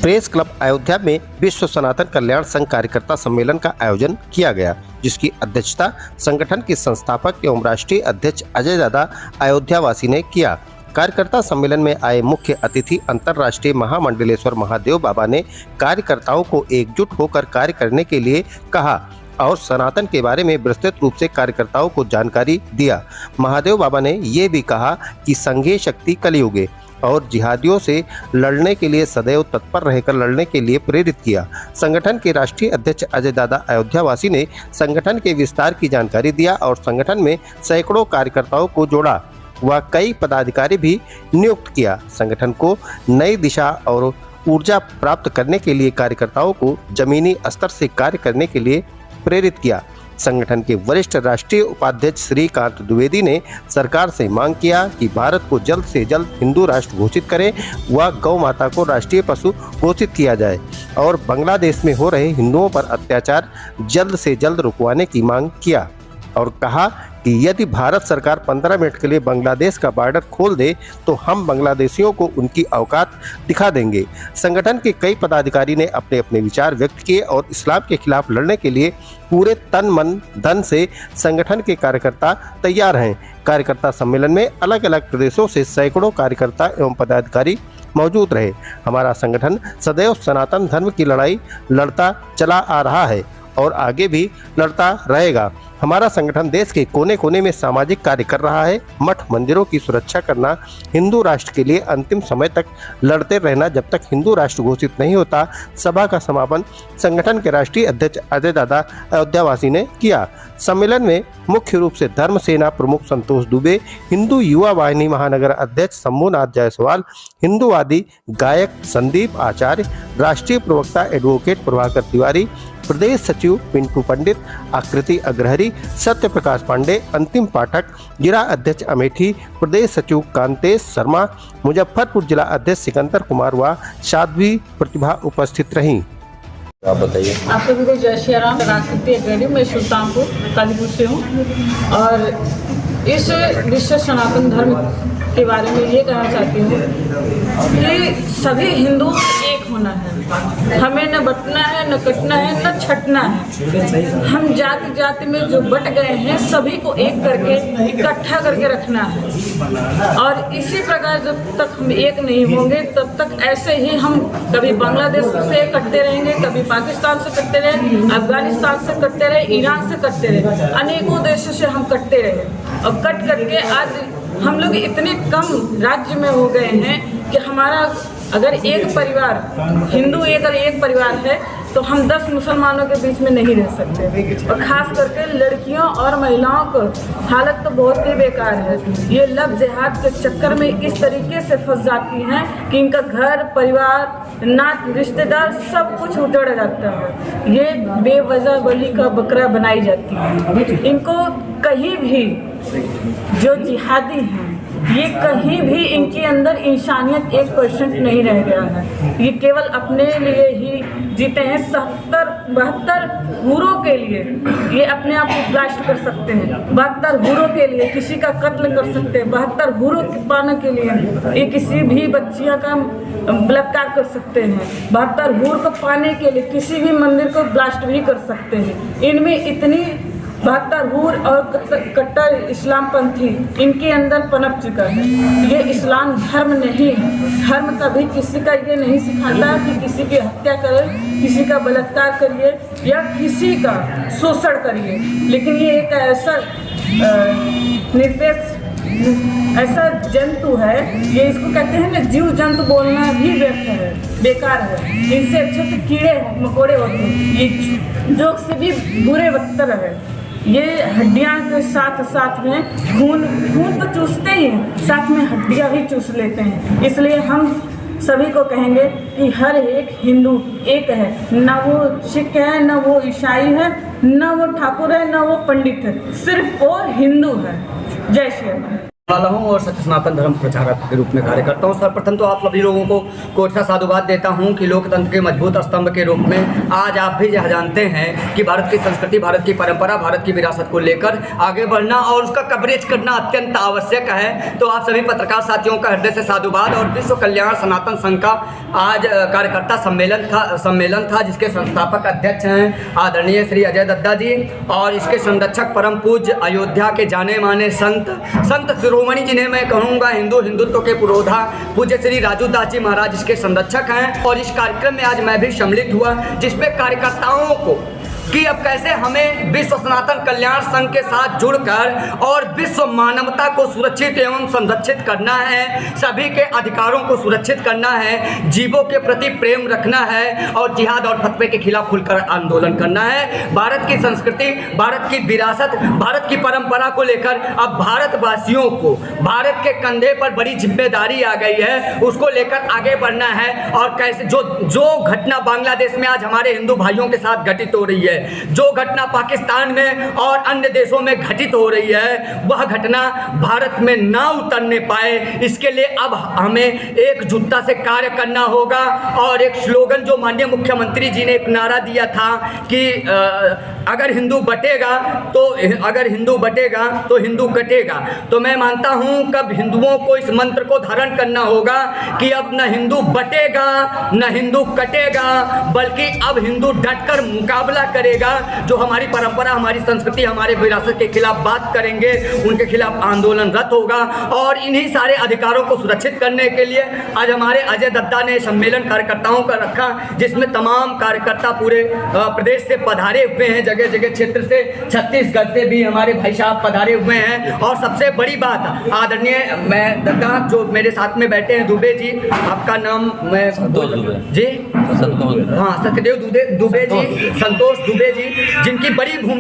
Press club Ayodhya में विश्व सनातन कल्याण संघ कार्यकर्ता सम्मेलन का आयोजन किया गया, जिसकी अध्यक्षता संगठन के संस्थापक एवं राष्ट्रीय अध्यक्ष अजय दादा अयोध्यावासी ने किया। कार्यकर्ता सम्मेलन में आए मुख्य अतिथि अंतर्राष्ट्रीय महामंडलेश्वर महादेव बाबा ने कार्यकर्ताओं को एकजुट होकर कार्य करने के लिए कहा और सनातन के बारे में विस्तृत रूप से कार्यकर्ताओं को जानकारी दिया। महादेव बाबा ने ये भी कहा कि संघीय शक्ति कलयुग है और जिहादियों से लड़ने के लिए सदैव तत्पर रहकर लड़ने के लिए प्रेरित किया। संगठन के राष्ट्रीय अध्यक्ष अजय दादा अयोध्यावासी ने संगठन के विस्तार की जानकारी दिया और संगठन में सैकड़ों कार्यकर्ताओं को जोड़ा व कई पदाधिकारी भी नियुक्त किया। संगठन को नई दिशा और ऊर्जा प्राप्त करने के लिए कार्यकर्ताओं को जमीनी स्तर से कार्य करने के लिए प्रेरित किया। संगठन के वरिष्ठ राष्ट्रीय उपाध्यक्ष श्रीकांत द्विवेदी ने सरकार से मांग किया कि भारत को जल्द से जल्द हिंदू राष्ट्र घोषित करें व गौ माता को राष्ट्रीय पशु घोषित किया जाए और बांग्लादेश में हो रहे हिंदुओं पर अत्याचार जल्द से जल्द रुकवाने की मांग किया और कहा कि यदि भारत सरकार 15 मिनट के लिए बांग्लादेश का बॉर्डर खोल दे तो हम बांग्लादेशियों को उनकी औकात दिखा देंगे। संगठन के कई पदाधिकारी ने अपने अपने विचार व्यक्त किए और इस्लाम के खिलाफ लड़ने के लिए पूरे तन मन धन से संगठन के कार्यकर्ता तैयार हैं। कार्यकर्ता सम्मेलन में अलग अलग प्रदेशों से सैकड़ों कार्यकर्ता एवं पदाधिकारी मौजूद रहे। हमारा संगठन सदैव सनातन धर्म की लड़ाई लड़ता चला आ रहा है और आगे भी लड़ता रहेगा। हमारा संगठन देश के कोने कोने में सामाजिक कार्य कर रहा है। मठ मंदिरों की सुरक्षा करना, हिंदू राष्ट्र के लिए अंतिम समय तक लड़ते रहना जब तक हिंदू राष्ट्र घोषित नहीं होता। सभा का समापन संगठन के राष्ट्रीय अध्यक्ष अजय दादा अयोध्यावासी ने किया। सम्मेलन में मुख्य रूप से धर्म सेना प्रमुख संतोष दुबे, हिंदू युवा वाहिनी महानगर अध्यक्ष शंभुनाथ जायसवाल, हिंदूवादी गायक संदीप आचार्य, राष्ट्रीय प्रवक्ता एडवोकेट प्रभाकर तिवारी, प्रदेश सचिव पिंटू पंडित, आकृति अग्रहरी, सत्य प्रकाश पांडे, अंतिम पाठक, जिला अध्यक्ष अमेठी, प्रदेश सचिव कांतेश शर्मा, मुजफ्फरपुर जिला अध्यक्ष सिकंदर कुमार व साध्वी प्रतिभा उपस्थित रहीं। आप बताइए। आप सभी को जय श्री राम। आकृति अग्रहरी, मैं सुल्तानपुर कालीपुर से हूँ और इस विश्व सनातन धर्म के बारे में ये कहना चाहती हूँ कि सभी हिंदू एक होना है। हमें न बंटना है, न कटना है, न छटना है। हम जाति जाति में जो बट गए हैं सभी को एक करके इकट्ठा करके रखना है और इसी प्रकार जब तक हम एक नहीं होंगे तब तक ऐसे ही हम कभी बांग्लादेश से कटते रहेंगे, कभी पाकिस्तान से कटते रहे, अफगानिस्तान से कटते रहे, ईरान से कटते रहे, अनेकों देशों से हम कटते रहे और कट करके आज हम लोग इतने कम राज्य में हो गए हैं कि हमारा अगर एक परिवार हिंदू अगर एक परिवार है तो हम 10 मुसलमानों के बीच में नहीं रह सकते और ख़ास करके लड़कियों और महिलाओं को हालत तो बहुत ही बेकार है। ये लव जिहाद के चक्कर में इस तरीके से फंस जाती हैं कि इनका घर परिवार नात रिश्तेदार सब कुछ उजड़ जाता है। ये बेवजह बलि का बकरा बनाई जाती है। इनको कहीं भी जो जिहादी हैं ये कहीं भी इनके अंदर इंसानियत 1% नहीं रह गया है। ये केवल अपने लिए ही जीते हैं। 70-72 हूरों के लिए ये अपने आप को ब्लास्ट कर सकते हैं। 72 हूरों के लिए किसी का कत्ल कर सकते हैं। 72 हूरों के पाने के लिए ये किसी भी बच्चियों का बलात्कार कर सकते हैं। 72 हूर को पाने के लिए किसी भी मंदिर को ब्लास्ट भी कर सकते हैं। इनमें इतनी 72 हूर और कट्टर इस्लामपंथी इनके अंदर पनप चुका है। ये इस्लाम धर्म नहीं है। धर्म कभी किसी का ये नहीं सिखाता कि किसी की हत्या करें, किसी का बलात्कार करिए या किसी का शोषण करिए, लेकिन ये एक ऐसा निरपेक्ष ऐसा जंतु है, ये इसको कहते हैं ना जीव जंतु बोलना भी व्यर्थ है, बेकार है। इनसे अच्छे से कीड़े मकोड़े होते हैं, ये जोक से भी बुरे बदतर है। ये हड्डियाँ के साथ साथ में खून तो चूसते ही हैं, साथ में हड्डियाँ भी चूस लेते हैं। इसलिए हम सभी को कहेंगे कि हर एक हिंदू एक है, न वो सिख है, न वो ईसाई है, न वो ठाकुर है, न वो पंडित है, सिर्फ वो हिंदू है। जय श्री राम। वाला हूँ और सत्य सनातन धर्म प्रचारक के रूप में कार्य करता हूँ। सर्वप्रथम तो आप सभी लोगों को कोटि सा साधुवाद देता हूँ कि लोकतंत्र के मजबूत स्तंभ के रूप में आज आप भी यह जानते हैं कि भारत की संस्कृति, भारत की परंपरा, भारत की विरासत को लेकर आगे बढ़ना और उसका कवरेज करना अत्यंत आवश्यक है। तो आप सभी पत्रकार साथियों का हृदय से साधुवाद। और विश्व कल्याण सनातन संघ का आज कार्यकर्ता सम्मेलन था जिसके संस्थापक अध्यक्ष हैं आदरणीय श्री अजय दद्दा जी और इसके संरक्षक परम पूज्य अयोध्या के जाने माने संत शिरोमणि जिन्हें मैं कहूँगा हिंदुत्व के पुरोधा पूज्य श्री राजू दास जी महाराज इसके संरक्षक हैं। और इस कार्यक्रम में आज मैं भी सम्मिलित हुआ जिसमें कार्यकर्ताओं को कि अब कैसे हमें विश्व सनातन कल्याण संघ के साथ जुड़कर और विश्व मानवता को सुरक्षित एवं संरक्षित करना है, सभी के अधिकारों को सुरक्षित करना है, जीवों के प्रति प्रेम रखना है और जिहाद और फतवे के खिलाफ खुलकर आंदोलन करना है। भारत की संस्कृति, भारत की विरासत, भारत की परंपरा को लेकर अब भारतवासियों को भारत के कंधे पर बड़ी जिम्मेदारी आ गई है, उसको लेकर आगे बढ़ना है। और कैसे जो घटना बांग्लादेश में आज हमारे हिंदू भाइयों के साथ घटित हो रही है, जो घटना पाकिस्तान में और अन्य देशों में घटित हो रही है, वह घटना भारत में ना उतरने पाए, इसके लिए अब हमें एकजुटता से कार्य करना होगा। और एक स्लोगन जो माननीय मुख्यमंत्री जी ने एक नारा दिया था कि अगर हिंदू बटेगा तो हिंदू कटेगा, तो मैं मानता हूं कब हिंदुओं को इस मंत्र को धारण करना होगा कि अब न हिंदू बटेगा न हिंदू कटेगा, बल्कि अब हिंदू डटकर मुकाबला करेगा। जो हमारी परंपरा, हमारी संस्कृति, हमारे विरासत के खिलाफ बात करेंगे, उनके खिलाफ आंदोलनरत होगा। और इन्हीं सारे अधिकारों को सुरक्षित करने के लिए आज हमारे अजय दद्दा ने सम्मेलन कार्यकर्ताओं का रखा जिसमें तमाम कार्यकर्ता पूरे प्रदेश से पधारे हुए हैं, जगह जगह क्षेत्र से, छत्तीसगढ़ से भी हमारे भाई साहब पधारे हुए हैं। और सबसे बड़ी बात आदरणीय मैं दद्दा जो मेरे साथ में बैठे हैं दुबे जी, आपका नाम मैं जी हाँ सत्यदेव दुबे जी, संतोष दुबे जी, जिनकी बड़ी भूमिका